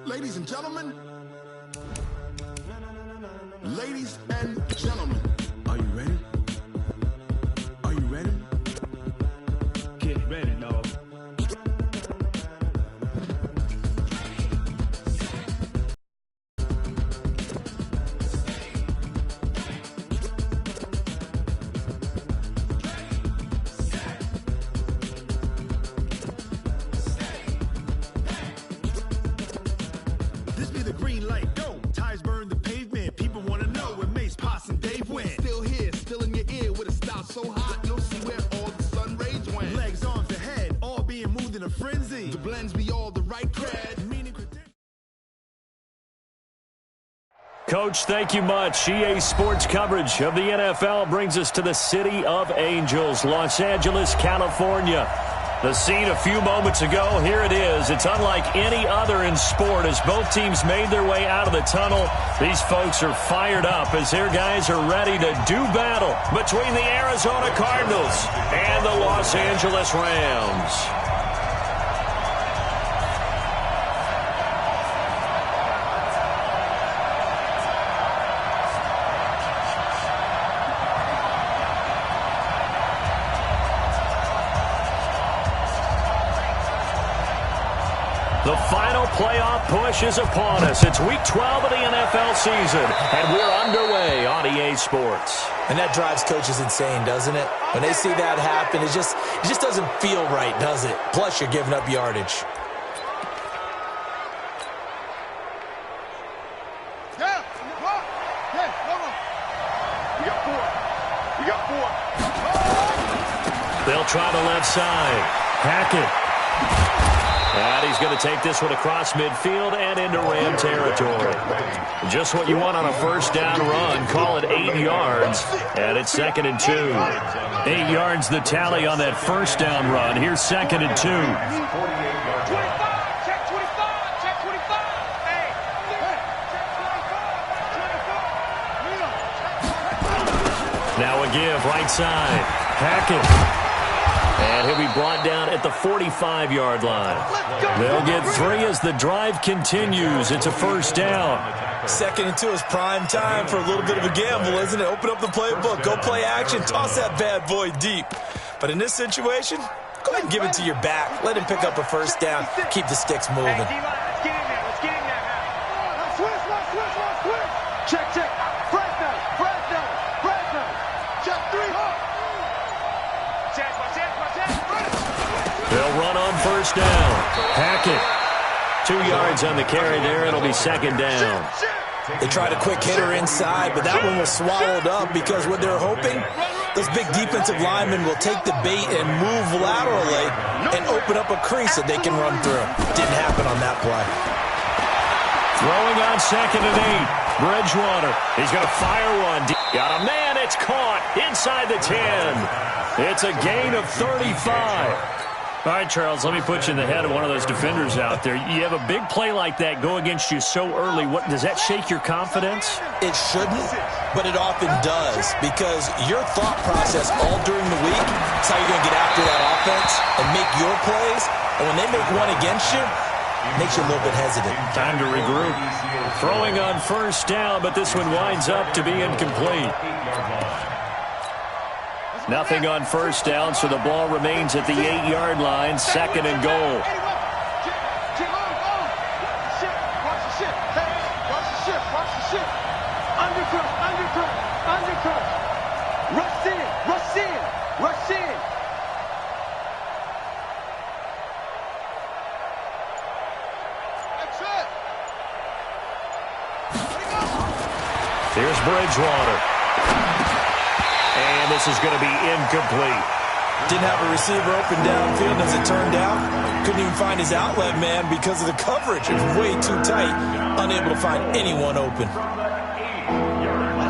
Ladies and gentlemen, ladies and gentlemen, are you ready? Are you ready? Get ready, dog. This be the green light, go. Tires burn the pavement. People want to know where Mace, Poss, and Dave went. Still here, still in your ear with a style so hot, you'll see where all the sun rays went. Legs, arms, and head, all being moved in a frenzy. The blends be all the right cred. Coach, thank you much. EA Sports coverage of the NFL brings us to the City of Angels, Los Angeles, California. The scene a few moments ago, here it is. It's unlike any other in sport as both teams made their way out of the tunnel. These folks are fired up as their guys are ready to do battle between the Arizona Cardinals and the Los Angeles Rams. The final playoff push is upon us. It's Week 12 of the NFL season, and we're underway on EA Sports. And that drives coaches insane, doesn't it? When they see that happen, it just doesn't feel right, does it? Plus, you're giving up yardage. We got four. They'll try the left side. Hackett. And he's going to take this one across midfield and into Ram territory. Just what you want on a first down run. Call it 8 yards, and it's 2nd and 2. 8 yards the tally on that first down run. Here's 2nd and 2. Now a give, right side. Hackett. And he'll be brought down at the 45-yard line. They'll get 3 as the drive continues. It's a first down. 2nd and 2 is prime time for a little bit of a gamble, isn't it? Open up the playbook, go play action, toss that bad boy deep. But in this situation, go ahead and give it to your back. Let him pick up a first down. Keep the sticks moving. Let's get in there. Check. Fresno. Check 3. They'll run on first down. Hackett. 2 yards on the carry there. It'll be 2nd down. They tried a quick hitter inside, but that one was swallowed up because what they're hoping, those big defensive linemen will take the bait and move laterally and open up a crease that they can run through. Didn't happen on that play. Throwing on 2nd and 8. Bridgewater. He's going to fire one. Got a man. It's caught inside the 10. It's a gain of 35. All right, Charles, let me put you in the head of one of those defenders out there. You have a big play like that go against you so early. What does that shake your confidence? It shouldn't, but it often does because your thought process all during the week is how you're going to get after that offense and make your plays. And when they make one against you, it makes you a little bit hesitant. Time to regroup. Throwing on first down, but this one winds up to be incomplete. Nothing on first down, so the ball remains at the 8-yard line, 2nd and goal. Undercut. Rush in. That's it. Here's Bridgewater. And this is going to be incomplete. Didn't have a receiver open downfield as it turned out. Couldn't even find his outlet man because of the coverage. It was way too tight. Unable to find anyone open.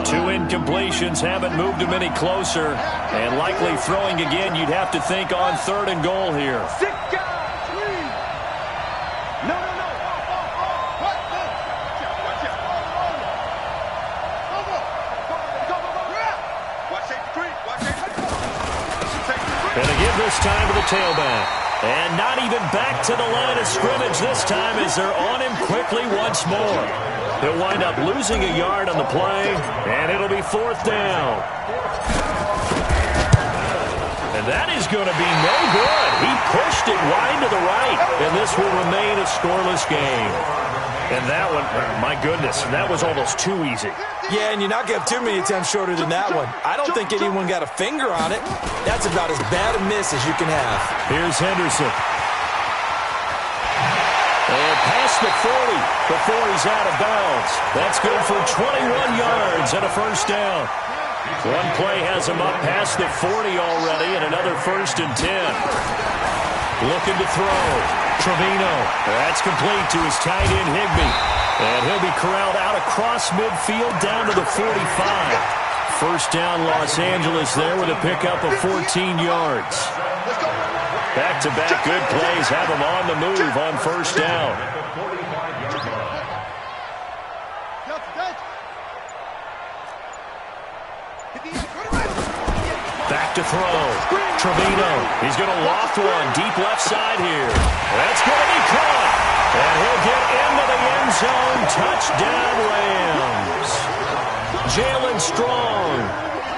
2 incompletions haven't moved him any closer. And likely throwing again, you'd have to think on 3rd and goal here. 6 guys, please. No. And a give this time to the tailback. And not even back to the line of scrimmage this time as they're on him quickly once more. He'll wind up losing a yard on the play, and it'll be 4th down. And that is going to be no good. He pushed it wide to the right, and this will remain a scoreless game. And that one, my goodness, that was almost too easy. Yeah, and you're not going to have too many attempts shorter than that one. I don't think anyone got a finger on it. That's about as bad a miss as you can have. Here's Henderson. And past the 40 before he's out of bounds. That's good for 21 yards and a 1st down. One play has him up past the 40 already, and another 1st and 10. Looking to throw. Trevino. That's complete to his tight end, Higbee. And he'll be corralled out across midfield down to the 45. 1st down, Los Angeles there with a pickup of 14 yards. Back-to-back good plays have him on the move on 1st down. Back to throw. Trevino. He's going to loft one deep left side here. That's going to be caught. And he'll get into the end zone. Touchdown, Rams. Jalen Strong.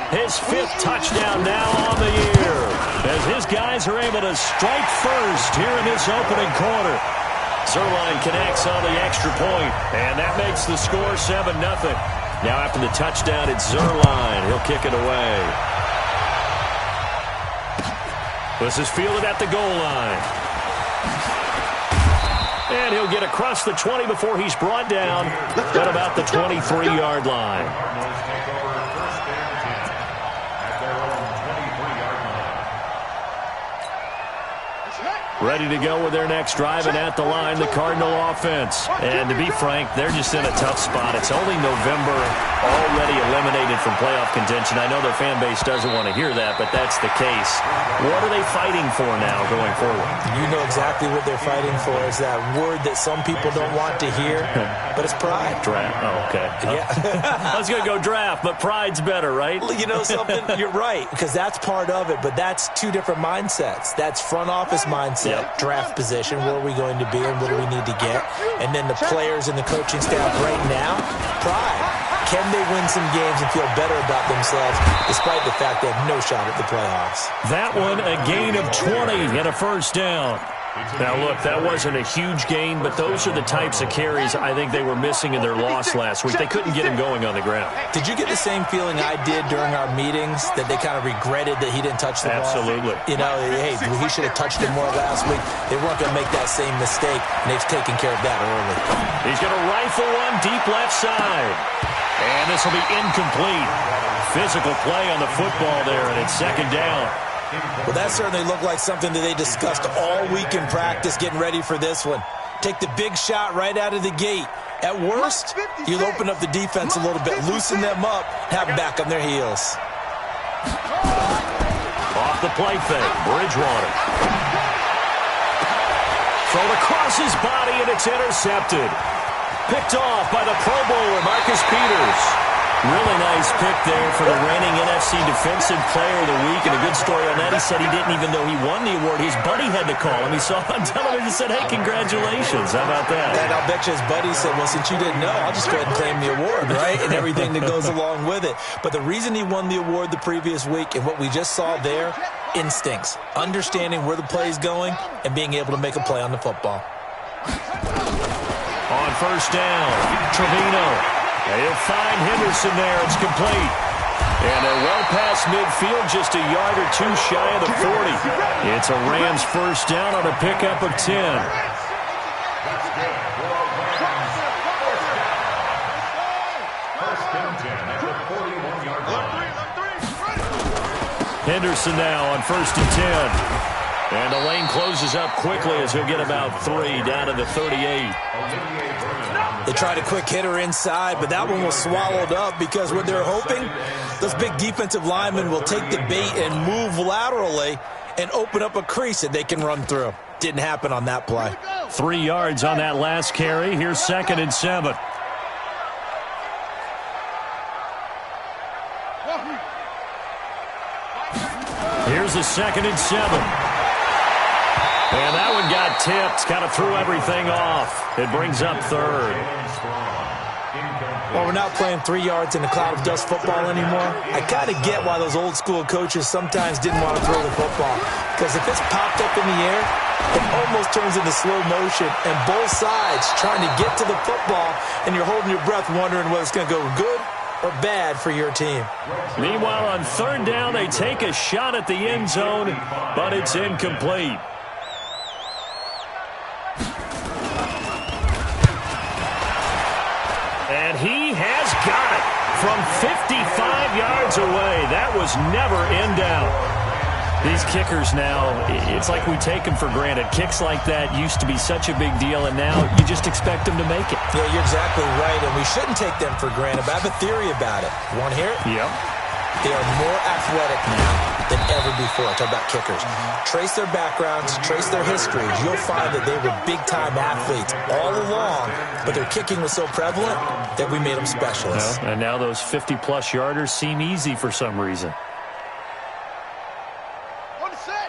His 5th touchdown now on the year. As his guys are able to strike first here in this opening quarter. Zerline connects on the extra point, and that makes the score 7-0. Now after the touchdown, it's Zerline. He'll kick it away. This is fielded at the goal line. And he'll get across the 20 before he's brought down at about the 23-yard line. Ready to go with their next drive, and at the line, the Cardinal offense. And to be frank, they're just in a tough spot. It's only November, already eliminated from playoff contention. I know their fan base doesn't want to hear that, but that's the case. What are they fighting for now going forward? You know exactly what they're fighting for. Is that word that some people don't want to hear, but it's pride. Draft. Oh, okay. Yeah. I was going to go draft, but pride's better, right? You know something? You're right, because that's part of it, but that's two different mindsets. That's front office mindset. Yep. Draft position, where are we going to be and what do we need to get? And then the players and the coaching staff right now, pride. Can they win some games and feel better about themselves despite the fact they have no shot at the playoffs? That one, a gain of 20 and a 1st down. Now, look, that wasn't a huge gain, but those are the types of carries I think they were missing in their loss last week. They couldn't get him going on the ground. Did you get the same feeling I did during our meetings, that they kind of regretted that he didn't touch the ball? Absolutely. You know, hey, he should have touched it more last week. They weren't going to make that same mistake, and they've taken care of that early. He's going to rifle one deep left side. And this will be incomplete. Physical play on the football there, and it's 2nd down. Well, that certainly looked like something that they discussed all week in practice getting ready for this one. Take the big shot right out of the gate. At worst, you'll open up the defense a little bit, loosen them up, have them back on their heels. Off the play fake, Bridgewater. Thrown across his body, and it's intercepted. Picked off by the Pro Bowler, Marcus Peters. Really nice pick there for the reigning NFC Defensive Player of the Week. And a good story on that, he said he didn't even know he won the award. His buddy had to call him. He saw it on television and said, hey, congratulations. How about that? And I'll bet you his buddy said, well, since you didn't know, I'll just go ahead and claim the award, right? And everything that goes along with it. But the reason he won the award the previous week and what we just saw there, instincts. Understanding where the play is going and being able to make a play on the football. On 1st down, Trevino. He'll find Henderson there. It's complete. And they're well past midfield, just a yard or two shy of the 40. It's a Rams 1st down on a pickup of 10. Henderson now on 1st and 10. And the lane closes up quickly as he'll get about 3 down to the 38. They tried a quick hitter inside, but that one was swallowed up because what they're hoping, those big defensive linemen will take the bait and move laterally and open up a crease that they can run through. Didn't happen on that play. 3 yards on that last carry. Here's 2nd and 7. Here's a 2nd and 7. And that one got tipped, kind of threw everything off. It brings up third. Well, we're not playing 3 yards in a cloud of dust football anymore. I kind of get why those old school coaches sometimes didn't want to throw the football. Because if it's popped up in the air, it almost turns into slow motion. And both sides trying to get to the football, and you're holding your breath wondering whether it's going to go good or bad for your team. Meanwhile, on third down, they take a shot at the end zone, but it's incomplete. And he has got it from 55 yards away. That was never in doubt. These kickers now, it's like we take them for granted. Kicks like that used to be such a big deal, and now you just expect them to make it. Yeah, you're exactly right, and we shouldn't take them for granted, but I have a theory about it. You want to hear it? Yep. They are more athletic now than ever before. I talk about kickers. Trace their backgrounds, trace their histories. You'll find that they were big-time athletes all along, but their kicking was so prevalent that we made them specialists. Well, and now those 50-plus yarders seem easy for some reason.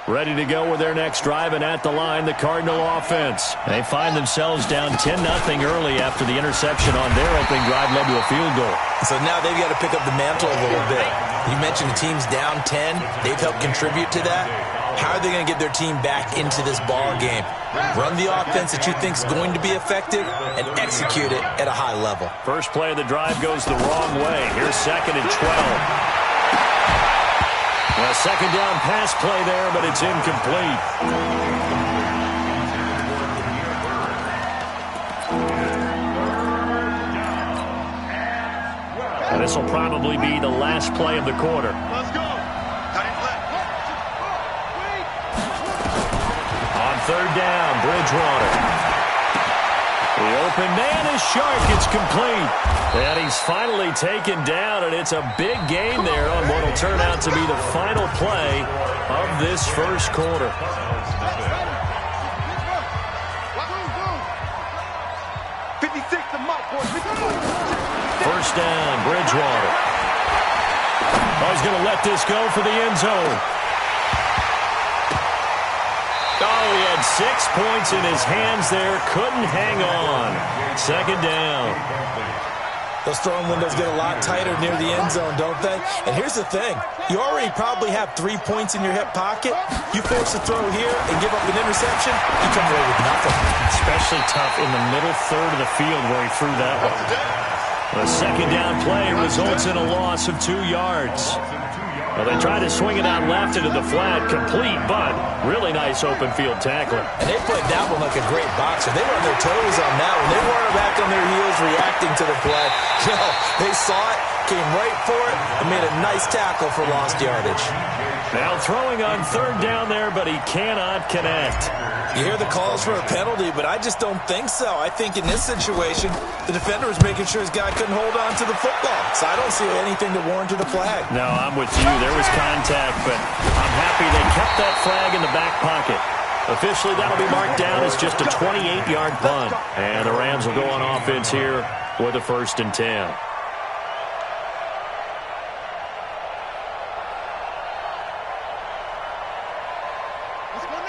Ready to go with their next drive, and at the line, the Cardinal offense. They find themselves down 10-0 early after the interception on their opening drive led to a field goal. So now they've got to pick up the mantle a little bit. You mentioned the team's down 10. They've helped contribute to that. How are they going to get their team back into this ball game? Run the offense that you think is going to be effective and execute it at a high level. First play of the drive goes the wrong way. Here's 2nd and 12. A second down pass play there, but it's incomplete. And this will probably be the last play of the quarter. Let's go. On third down, Bridgewater. The open man is Shark. It's complete. And he's finally taken down, and it's a big gain there on what will turn out to be the final play of this first quarter. First down, Bridgewater. Oh, he's going to let this go for the end zone. Oh, he had 6 points in his hands there. Couldn't hang on. Second down. Those throwing windows get a lot tighter near the end zone, don't they? And here's the thing. You already probably have 3 points in your hip pocket. You force a throw here and give up an interception, you come away with nothing. Especially tough in the middle third of the field where he threw that one. The second down play results in a loss of 2 yards. Well, they tried to swing it out left into the flat, complete, but really nice open field tackling. And they played that one like a great boxer. They were on their toes on that one. They weren't back on their heels reacting to the play. No, they saw it, came right for it, and made a nice tackle for lost yardage. Now throwing on third down there, but he cannot connect. You hear the calls for a penalty, but I just don't think so. I think in this situation, the defender was making sure his guy couldn't hold on to the football. So I don't see anything to warrant the flag. No, I'm with you. There was contact, but I'm happy they kept that flag in the back pocket. Officially, that'll be marked down as just a 28-yard punt. And the Rams will go on offense here with a 1st and 10.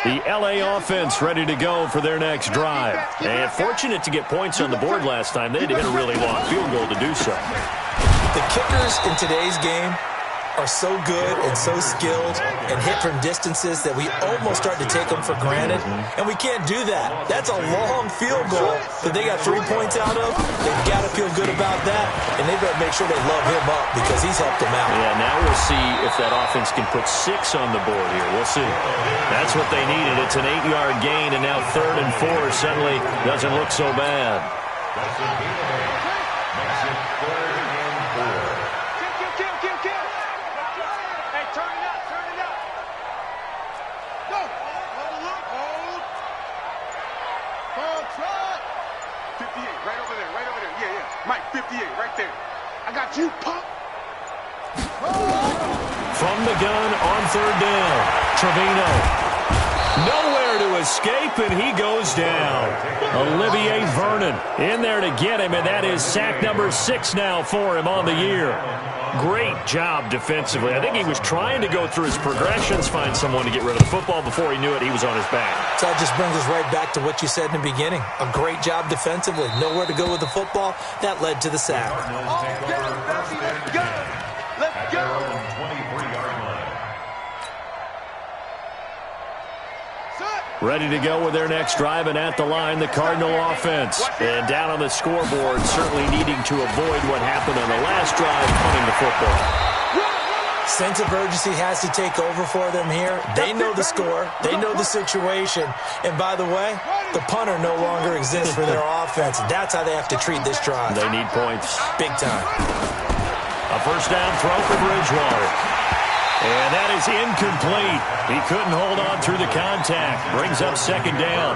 The L.A. offense ready to go for their next drive. And fortunate to get points on the board last time. They had to hit a really long field goal to do so. The kickers in today's game are so good and so skilled and hit from distances that we almost start to take them for granted. And we can't do that. That's a long field goal that they got 3 points out of. They've got to feel good about that. And they've got to make sure they love him up because he's helped them out. Yeah, now we'll see if that offense can put 6 on the board here. We'll see. That's what they needed. It's an 8-yard gain, and now 3rd and 4 suddenly doesn't look so bad. Mike, 58, right there. I got you, pop. From the gun on third down, Trevino. Nowhere to escape, and he goes down. Olivier Vernon in there to get him, and that is sack number 6 now for him on the year. Great job defensively. I think he was trying to go through his progressions, find someone to get rid of the football. Before he knew it, he was on his back. So that just brings us right back to what you said in the beginning. A great job defensively. Nowhere to go with the football. That led to the sack. Let's go. Let's go. Ready to go with their next drive, and at the line, the Cardinal offense. And down on the scoreboard, certainly needing to avoid what happened on the last drive, punting the football. Sense of urgency has to take over for them here. They know the score. They know the situation. And by the way, the punter no longer exists for their offense. That's how they have to treat this drive. They need points. Big time. A first down throw for Bridgewater. And that is incomplete. He couldn't hold on through the contact. Brings up second down.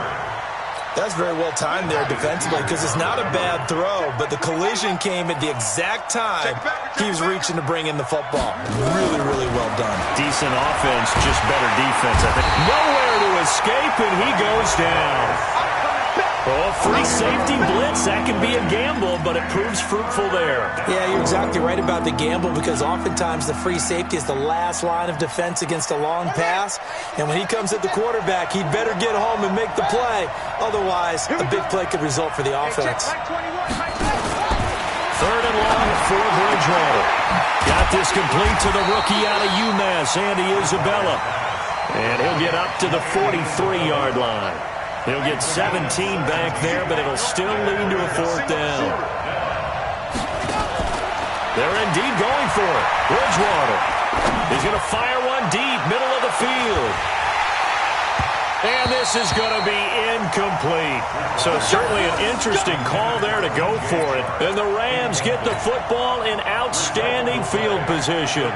That's very well timed there defensively because it's not a bad throw, but the collision came at the exact time he was reaching to bring in the football. Really, really well done. Decent offense, just better defense, I think. Nowhere to escape, and he goes down. Oh, free safety blitz, that can be a gamble, but it proves fruitful there. Yeah, you're exactly right about the gamble because oftentimes the free safety is the last line of defense against a long pass. And when he comes at the quarterback, he'd better get home and make the play. Otherwise, a big play could result for the offense. Third and long for Bridgewater. Got this complete to the rookie out of UMass, Andy Isabella. And he'll get up to the 43-yard line. He'll get 17 back there, but it'll still lead to a fourth down. They're indeed going for it. Bridgewater. He's going to fire one deep, middle of the field. And this is going to be incomplete. So certainly an interesting call there to go for it. And the Rams get the football in outstanding field position.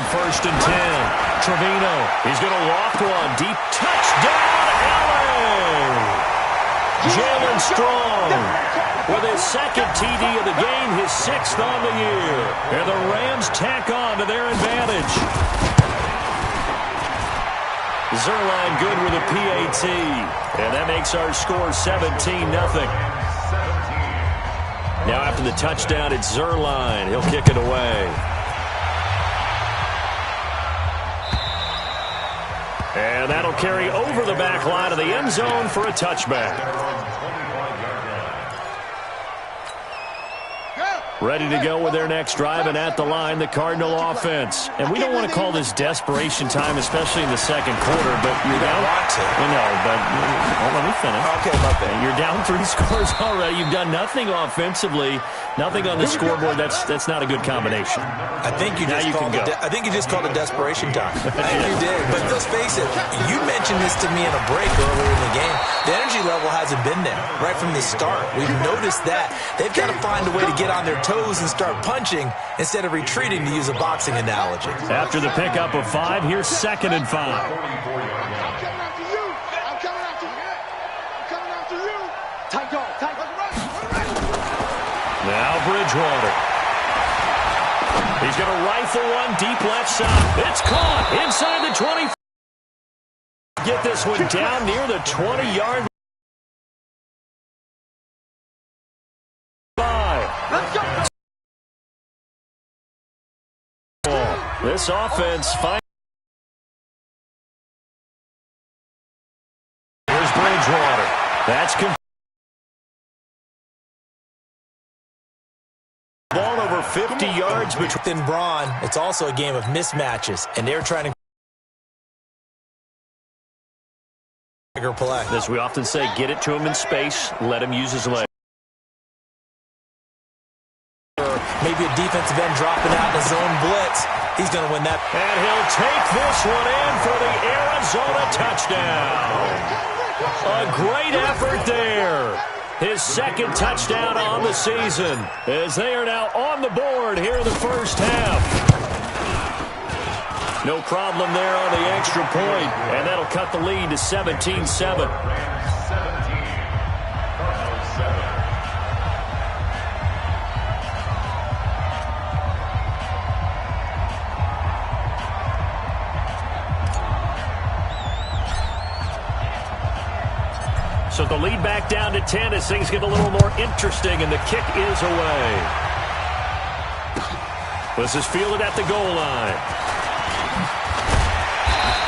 First and 10. Trevino. He's going to loft one. Deep touchdown, LA! Jalen Strong with his second TD of the game, his 6th on the year. And the Rams tack on to their advantage. Zerline good with a PAT. And that makes our score 17-0. Now after the touchdown, it's Zerline. He'll kick it away. And that'll carry over the back line of the end zone for a touchback. Ready to go with their next drive, and at the line, the Cardinal offense. And we don't want to call this desperation time, especially in the second quarter, but you're down. No, but let me finish. Okay, my bad. You're down 3 scores already. You've done nothing offensively, nothing on the scoreboard. That's not a good combination. I think you just called it desperation time. I think you did. But let's face it, you mentioned this to me in a break earlier in the game. The energy level hasn't been there right from the start. We've noticed that. They've got to find a way to get on their toes and start punching instead of retreating, to use a boxing analogy. After the pickup of 5, here's 2nd and 5. I'm coming after you. I'm coming after you. I'm coming after you. Tight dog. Tight. Now Bridgewater. He's going to rifle one deep left side. It's caught inside the 20. Get this one down near the 20-yard line. This offense finds. Here's Bridgewater. That's ball over 50 yards between Braun. It's also a game of mismatches, and they're trying to bigger play. As we often say, get it to him in space, let him use his leg. Maybe a defensive end dropping out in a zone blitz. He's going to win that. And he'll take this one in for the Arizona touchdown. A great effort there. His 2nd touchdown on the season, as they are now on the board here in the first half. No problem there on the extra point, and that'll cut the lead to 17-7. With the lead back down to 10 as things get a little more interesting, and the kick is away. This is fielded at the goal line.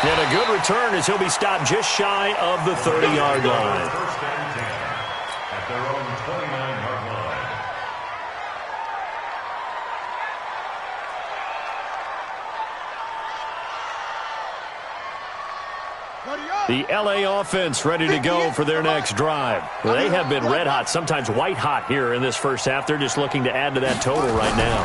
And a good return as he'll be stopped just shy of the 30-yard line. First and 10 at their own 29-yard line. The L.A. offense ready to go for their next drive. They have been red hot, sometimes white hot here in this first half. They're just looking to add to that total right now.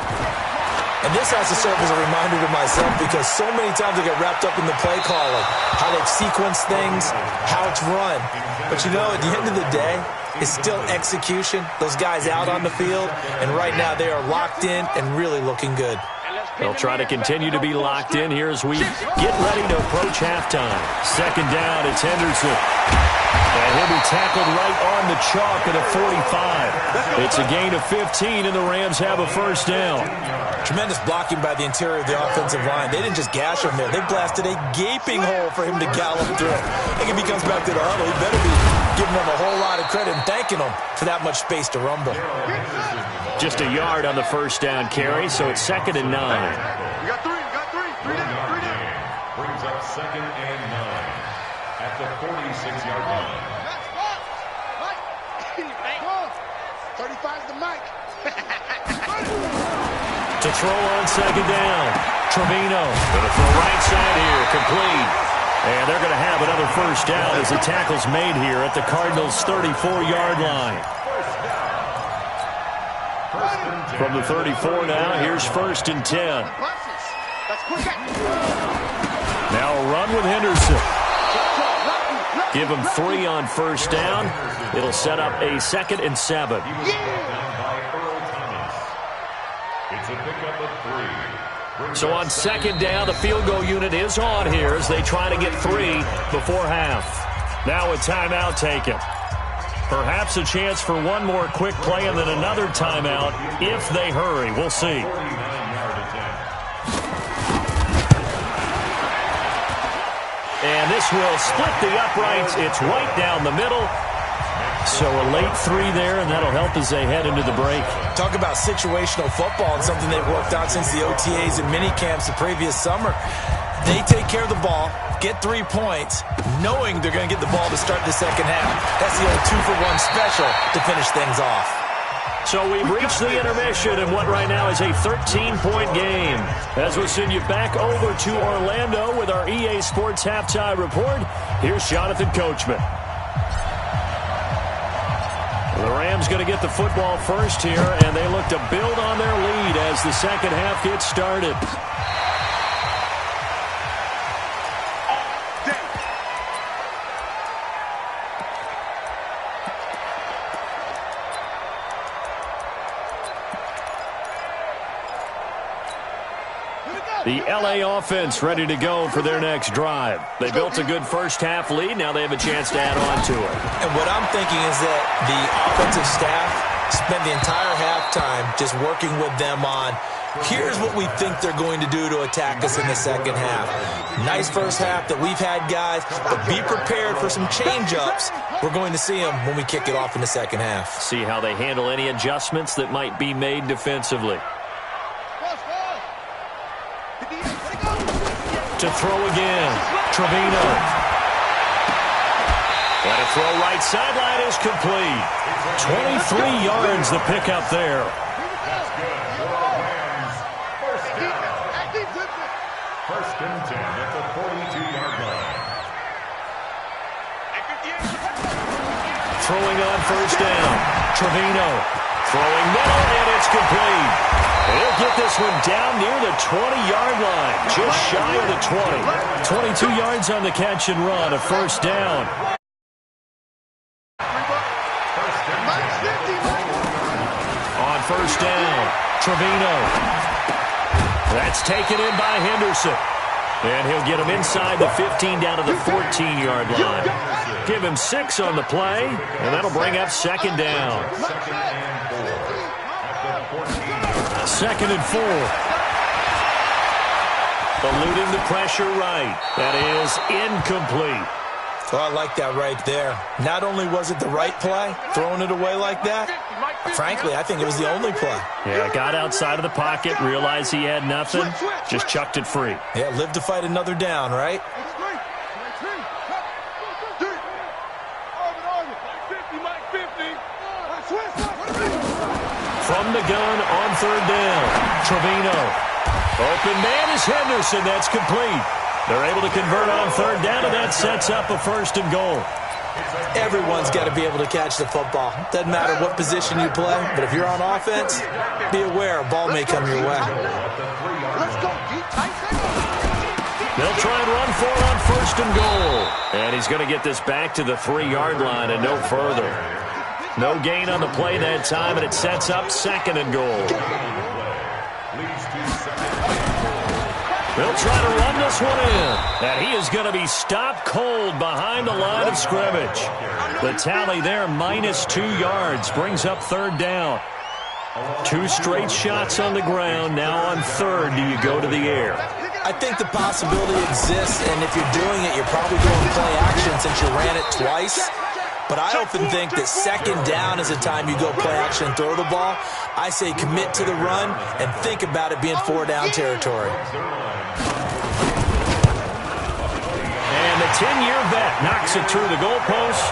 And this has to serve as a reminder to myself because so many times I get wrapped up in the play calling, how they sequence things, how it's run. But you know, at the end of the day, it's still execution. Those guys out on the field, and right now they are locked in and really looking good. They'll try to continue to be locked in here as we get ready to approach halftime. Second down, it's Henderson. And he'll be tackled right on the chalk at a 45. It's a gain of 15, and the Rams have a first down. Tremendous blocking by the interior of the offensive line. They didn't just gash him there. They blasted a gaping hole for him to gallop through. I think if he comes back to the huddle, he better be giving them a whole lot of credit and thanking them for that much space to rumble. Just a yard on the first down carry, so it's 2nd and 9. You got three. Three down. Brings up 2nd and 9 at the 46-yard line. 35's the mic. To throw on second down. Trevino going to throw right side here, complete. And they're going to have another first down as the tackle's made here at the Cardinals' 34-yard line. From the 34 now, here's 1st and 10. Now a run with Henderson. Give him 3 on first down. It'll set up a 2nd and 7. It's a pickup of 3. So on second down, the field goal unit is on here as they try to get 3 before half. Now a timeout taken. Perhaps a chance for one more quick play and then another timeout if they hurry. We'll see. And this will split the uprights. It's right down the middle. So a late 3 there, and that'll help as they head into the break. Talk about situational football and something they've worked on since the OTAs and mini camps the previous summer. They take care of the ball, get 3 points, knowing they're going to get the ball to start the second half. That's the old 2-for-1 special to finish things off. So we've reached the intermission in what right now is a 13-point game. As we'll send you back over to Orlando with our EA Sports Halftime Report, here's Jonathan Coachman. The Rams going to get the football first here, and they look to build on their lead as the second half gets started. The L.A. offense ready to go for their next drive. They built a good first half lead. Now they have a chance to add on to it. And what I'm thinking is that the offensive staff spent the entire halftime just working with them on, here's what we think they're going to do to attack us in the second half. Nice first half that we've had, guys, but be prepared for some change-ups. We're going to see them when we kick it off in the second half. See how they handle any adjustments that might be made defensively. To throw again, Trevino. And a throw right sideline is complete. 23 yards the pickup there. First and 10 at the 42-yard line. Throwing on first down, Trevino. Throwing middle, and it's complete. He'll get this one down near the 20-yard line, just shy of the 20. 22 yards on the catch and run, a first down. On first down, Trevino. That's taken in by Henderson. And he'll get him inside the 15 down to the 14-yard line. Give him 6 on the play, and that'll bring up second down. 2nd and 4. Eluding the pressure right. That is incomplete. Oh, I like that right there. Not only was it the right play, throwing it away like that, frankly, I think it was the only play. Yeah, got outside of the pocket, realized he had nothing, just chucked it free. Yeah, live to fight another down, right? From the gun on third down, Trevino. Open man is Henderson. That's complete. They're able to convert on third down, and that sets up a 1st and goal. Everyone's got to be able to catch the football. Doesn't matter what position you play, but if you're on offense, be aware a ball may come your way. They'll try and run for it on 1st and goal. And he's going to get this back to the 3-yard line and no further. No gain on the play that time, and it sets up 2nd and goal. They'll try to run this one in. And he is going to be stopped cold behind the line of scrimmage. The tally there, -2 yards, brings up 3rd down. 2 straight shots on the ground. Now on 3rd, do you go to the air? I think the possibility exists, and if you're doing it, you're probably going play action since you ran it twice. But I often think that 2nd down is the time you go play action and throw the ball. I say commit to the run and think about it being 4-down territory. And the 10-year vet knocks it through the goalpost,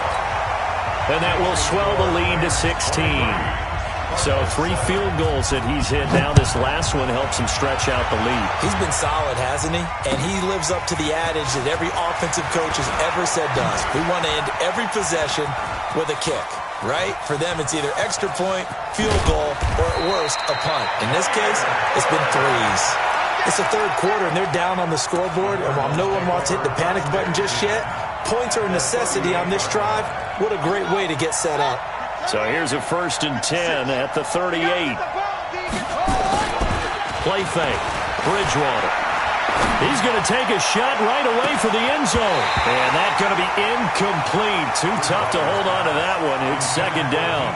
and that will swell the lead to 16. So 3 field goals that he's hit now. This last one helps him stretch out the lead. He's been solid, hasn't he? And he lives up to the adage that every offensive coach has ever said to us. We want to end every possession with a kick, right? For them, it's either extra point, field goal, or at worst, a punt. In this case, it's been 3s. It's the 3rd quarter, and they're down on the scoreboard. And while no one wants to hit the panic button just yet, points are a necessity on this drive. What a great way to get set up. So here's a 1st and 10 at the 38. Play fake. Bridgewater. He's going to take a shot right away for the end zone. And that's going to be incomplete. Too tough to hold on to that one. It's 2nd down.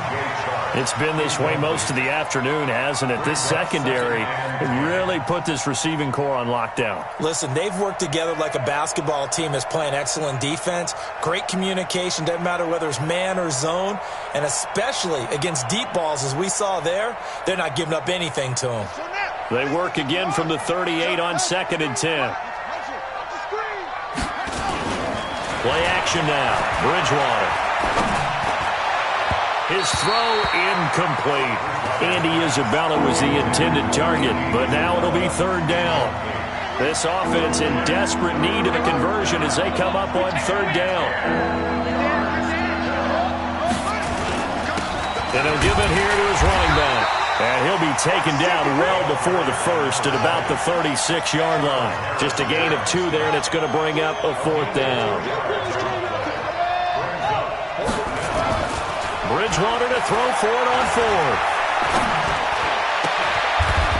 It's been this way most of the afternoon, hasn't it? This secondary really put this receiving core on lockdown. Listen, they've worked together like a basketball team that's playing excellent defense. Great communication, doesn't matter whether it's man or zone. And especially against deep balls, as we saw there, they're not giving up anything to them. They work again from the 38 on 2nd and 10. Play action now. Bridgewater. His throw incomplete. Andy Isabella was the intended target, but now it'll be 3rd down. This offense in desperate need of a conversion as they come up on 3rd down. And he'll give it here to his running back. And he'll be taken down well before the 1st at about the 36-yard line. Just a gain of 2 there, and it's going to bring up a 4th down. Bridgewater to throw for it on 4th.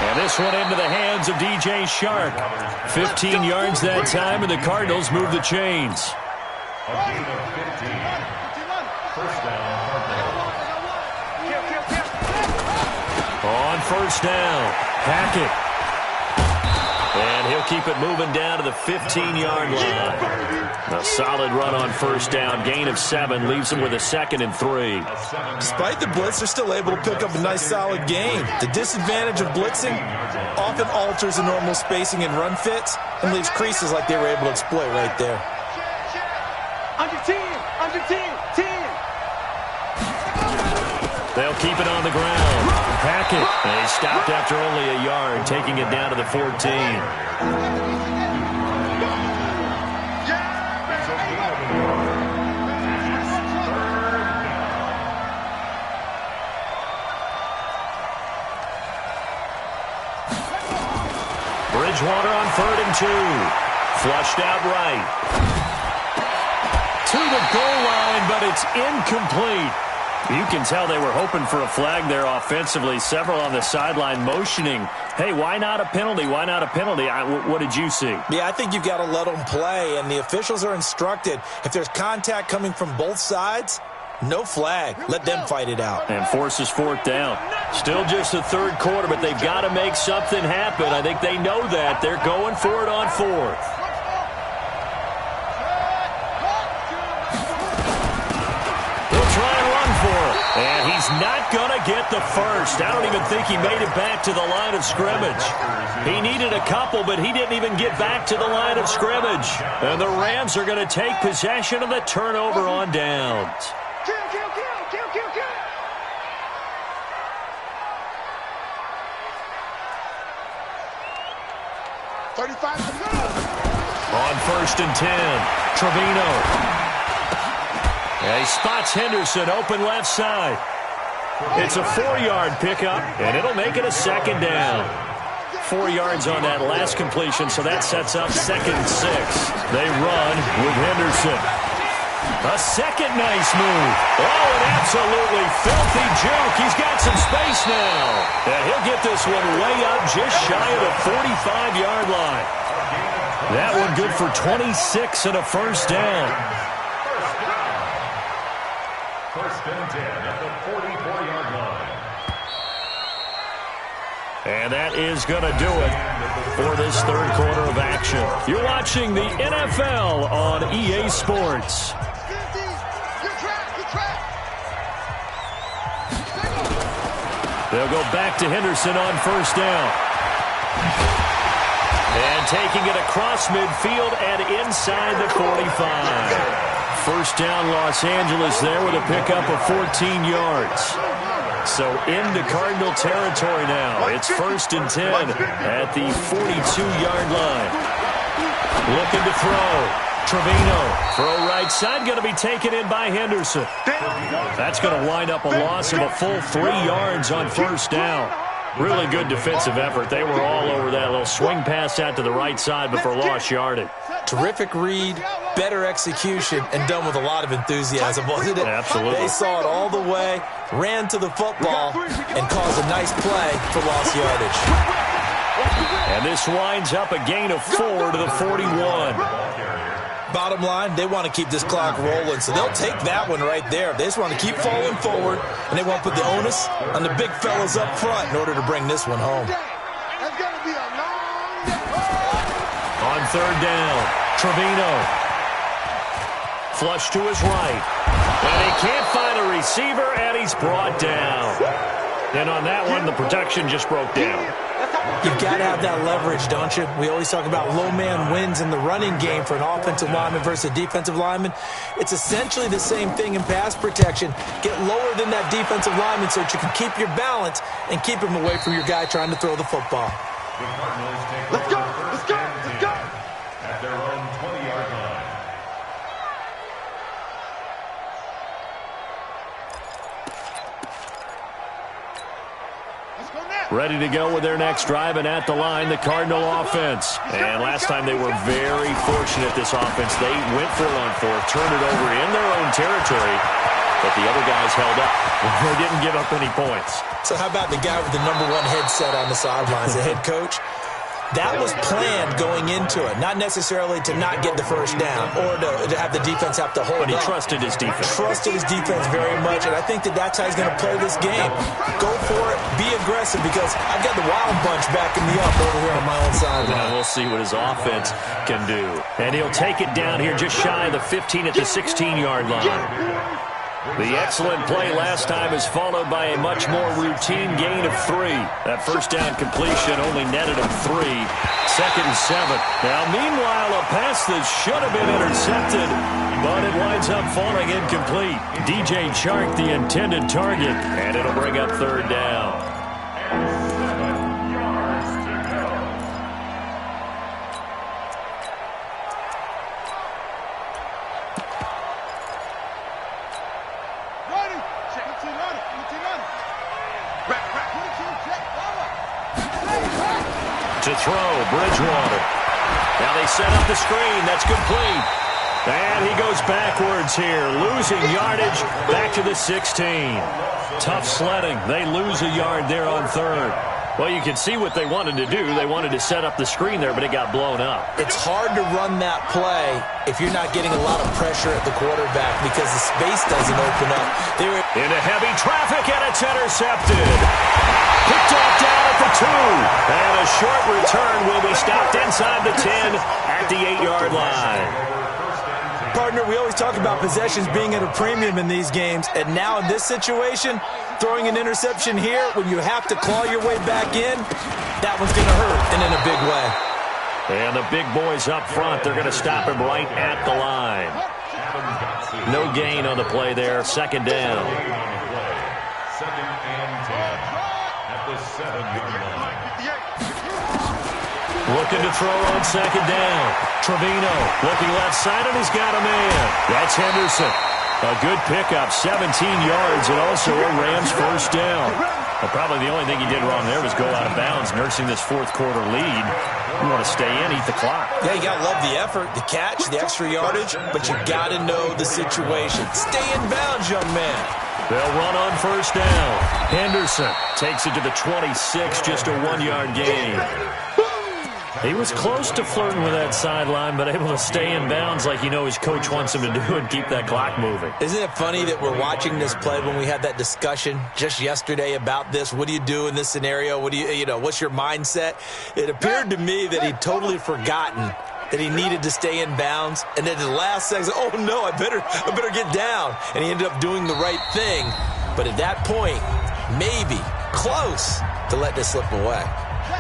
And this one into the hands of DJ Shark. 15 yards that time, and the Cardinals move the chains. A gain of 15. 1st down, On 1st down, Hackett. And he'll keep it moving down to the 15-yard line. A solid run on 1st down. Gain of 7 leaves them with a 2nd and 3. Despite the blitz, they're still able to pick up a nice, solid gain. The disadvantage of blitzing often alters the normal spacing and run fits and leaves creases like they were able to exploit right there. Under 10, under 10, 10. They'll keep it on the ground. Hackett. And he stopped after only a yard, taking it down to the 14. Bridgewater on 3rd and 2. Flushed out right. To the goal line, but it's incomplete. You can tell they were hoping for a flag there offensively. Several on the sideline motioning, hey, why not a penalty? Why not a penalty? What did you see? Yeah, I think you've got to let them play, and the officials are instructed. If there's contact coming from both sides, no flag. Let them fight it out. And forces 4th down. Still just the 3rd quarter, but they've got to make something happen. I think they know that. They're going for it on 4th. he's not going to get the first. I don't even think he made it back to the line of scrimmage. He needed a couple, but he didn't even get back to the line of scrimmage. And the Rams are going to take possession of the turnover on downs. Kill, kill, kill, kill, kill, kill. On 1st and 10, Trevino. And he spots Henderson open left side. It's a 4-yard pickup, and it'll make it a 2nd down. 4 yards on that last completion, so that sets up 2nd and 6. They run with Henderson. A second nice move. Oh, an absolutely filthy juke. He's got some space now. And he'll get this one way up just shy of the 45-yard line. That one good for 26 and a 1st down. 1st and 10 at the 44-yard line. And that is going to do it for this 3rd quarter of action. You're watching the NFL on EA Sports. They'll go back to Henderson on 1st down. And taking it across midfield and inside the 45. 1st down Los Angeles there with a pickup of 14 yards. So into Cardinal territory now. It's 1st and 10 at the 42-yard line. Looking to throw. Trevino, throw right side, going to be taken in by Henderson. That's going to wind up a loss of a full 3 yards on 1st down. Really good defensive effort. They were all over that little swing pass out to the right side, but for lost yardage. Terrific read, better execution, and done with a lot of enthusiasm, wasn't it? Absolutely. They saw it all the way, ran to the football, and caused a nice play for lost yardage. And this winds up a gain of 4 to the 41. Bottom line, they want to keep this clock rolling, so they'll take that one right there. They just want to keep falling forward, and they want to put the onus on the big fellas up front in order to bring this one home. That's going to be a long day. On 3rd down, Trevino. Flush to his right. And he can't find a receiver, and he's brought down. And on that one, the protection just broke down. You've got to have that leverage, don't you? We always talk about low man wins in the running game for an offensive lineman versus a defensive lineman. It's essentially the same thing in pass protection. Get lower than that defensive lineman so that you can keep your balance and keep him away from your guy trying to throw the football. Let's go, let's go, let's go. At their own 20-yard line. Ready to go with their next drive, and at the line, the Cardinal offense. And last time they were very fortunate, this offense. They went for it on 4th, turned it over in their own territory, but the other guys held up. They didn't give up any points. So how about the guy with the #1 headset on the sidelines, the head coach? That was planned going into it, not necessarily to not get the 1st down or to have the defense have to hold up. But he trusted his defense. Trusted his defense very much, and I think that's how he's going to play this game. Go for it, be aggressive, because I've got the wild bunch backing me up over here on my own sideline. We'll see what his offense can do. And he'll take it down here just shy of the 15 at the 16-yard line. The excellent play last time is followed by a much more routine gain of 3. That 1st down completion only netted him 3. 2nd and 7. Now, meanwhile, a pass that should have been intercepted, but it winds up falling incomplete. DJ Chark, the intended target, and it'll bring up 3rd down. To throw, Bridgewater. Now they set up the screen. That's complete. And he goes backwards here, losing yardage back to the 16. Tough sledding. They lose a yard there on 3rd. Well, you can see what they wanted to do. They wanted to set up the screen there, but it got blown up. It's hard to run that play if you're not getting a lot of pressure at the quarterback because the space doesn't open up. They're into heavy traffic, and it's intercepted. Picked off down at the 2. And a short return will be stopped inside the 10 at the 8-yard line. partner, we always talk about possessions being at a premium in these games, and now in this situation, throwing an interception here when you have to claw your way back in, that one's going to hurt, and in a big way. And the big boys up front, they're going to stop him right at the line. No gain on the play there, second down. Second and 10 at the 7-yard line. Looking to throw on second down. Trevino looking left side, and he's got a man. That's Henderson. A good pickup, 17 yards, and also a Rams first down. Well, probably the only thing he did wrong there was go out of bounds, nursing this fourth quarter lead. You want to stay in, eat the clock. Yeah, you got to love the effort, the catch, the extra yardage, but you got to know the situation. Stay in bounds, young man. They'll run on first down. Henderson takes it to the 26, just a 1-yard gain. He was close to flirting with that sideline, but able to stay in bounds like you know his coach wants him to do and keep that clock moving. Isn't it funny that we're watching this play when we had that discussion just yesterday about this? What do you do in this scenario? What do you know, what's your mindset? It appeared to me that he'd totally forgotten that he needed to stay in bounds, and then at the last second, oh no, I better get down. And he ended up doing the right thing. But at that point, maybe close to let this slip away.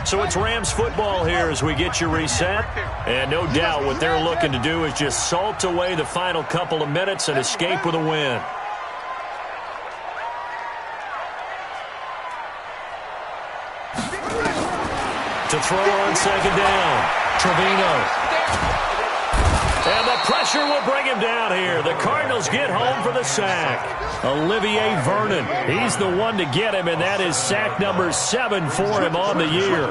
So it's Rams football here as we get you reset. And no doubt what they're looking to do is just salt away the final couple of minutes and escape with a win. To throw on second down, Trevino. And the pressure will bring him down here. The Cardinals get home for the sack. Olivier Vernon, he's the one to get him, and that is sack number 7 for him on the year.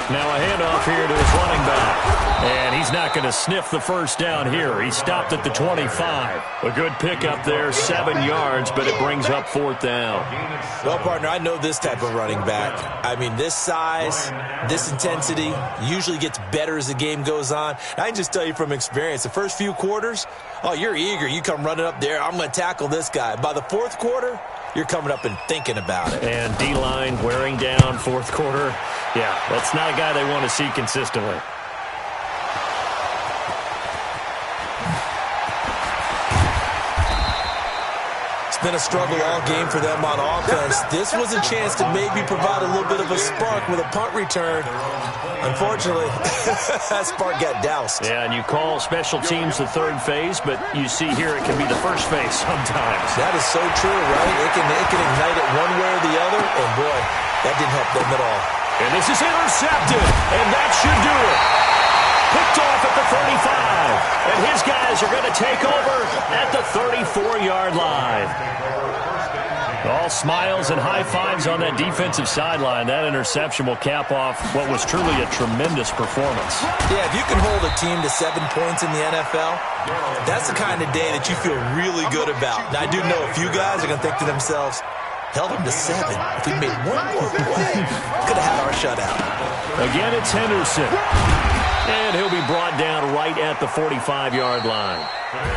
Now a handoff here to his running back. And he's not going to sniff the first down here. He stopped at the 25. A good pickup there, 7 yards, but it brings up fourth down. Well, partner, I know this type of running back. I mean, this size, this intensity usually gets better as the game goes on. I can just tell you from experience, the first few quarters, oh, you're eager. You come running up there, I'm going to tackle this guy. By the fourth quarter, you're coming up and thinking about it. And D-line wearing down fourth quarter. Yeah, that's not a guy they want to see consistently. Been a struggle all game for them on offense. This was a chance to maybe provide a little bit of a spark with a punt return. Unfortunately, that spark got doused. Yeah, and you call special teams the third phase, but you see here it can be the first phase sometimes. That is so true, right? It can ignite it one way or the other, and boy, that didn't help them at all. And this is intercepted, and that should do it. Picked off at the 35, and his guys are going to take over at the 34-yard line. All smiles and high fives on that defensive sideline. That interception will cap off what was truly a tremendous performance. Yeah, if you can hold a team to 7 points in the NFL, that's the kind of day that you feel really good about. Now, I do know a few guys are going to think to themselves, held them to 7. If we made one more play, could have had our shutout. Again, it's Henderson. And he'll be brought down right at the 45-yard line.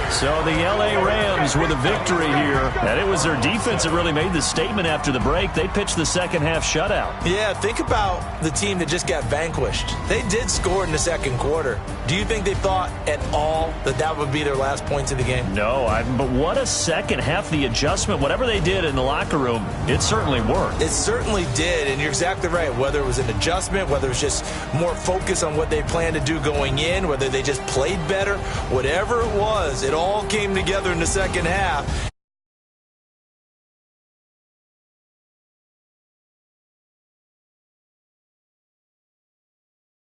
So the L.A. Rams with a victory here. And it was their defense that really made the statement after the break. They pitched the second-half shutout. Yeah, think about the team that just got vanquished. They did score in the second quarter. Do you think they thought at all that that would be their last points of the game? No, but what a second half. The adjustment, whatever they did in the locker room, it certainly worked. It certainly did, and you're exactly right. Whether it was an adjustment, whether it was just more focus on what they planned to do going in, whether they just played better, whatever it was, it all came together in the second half.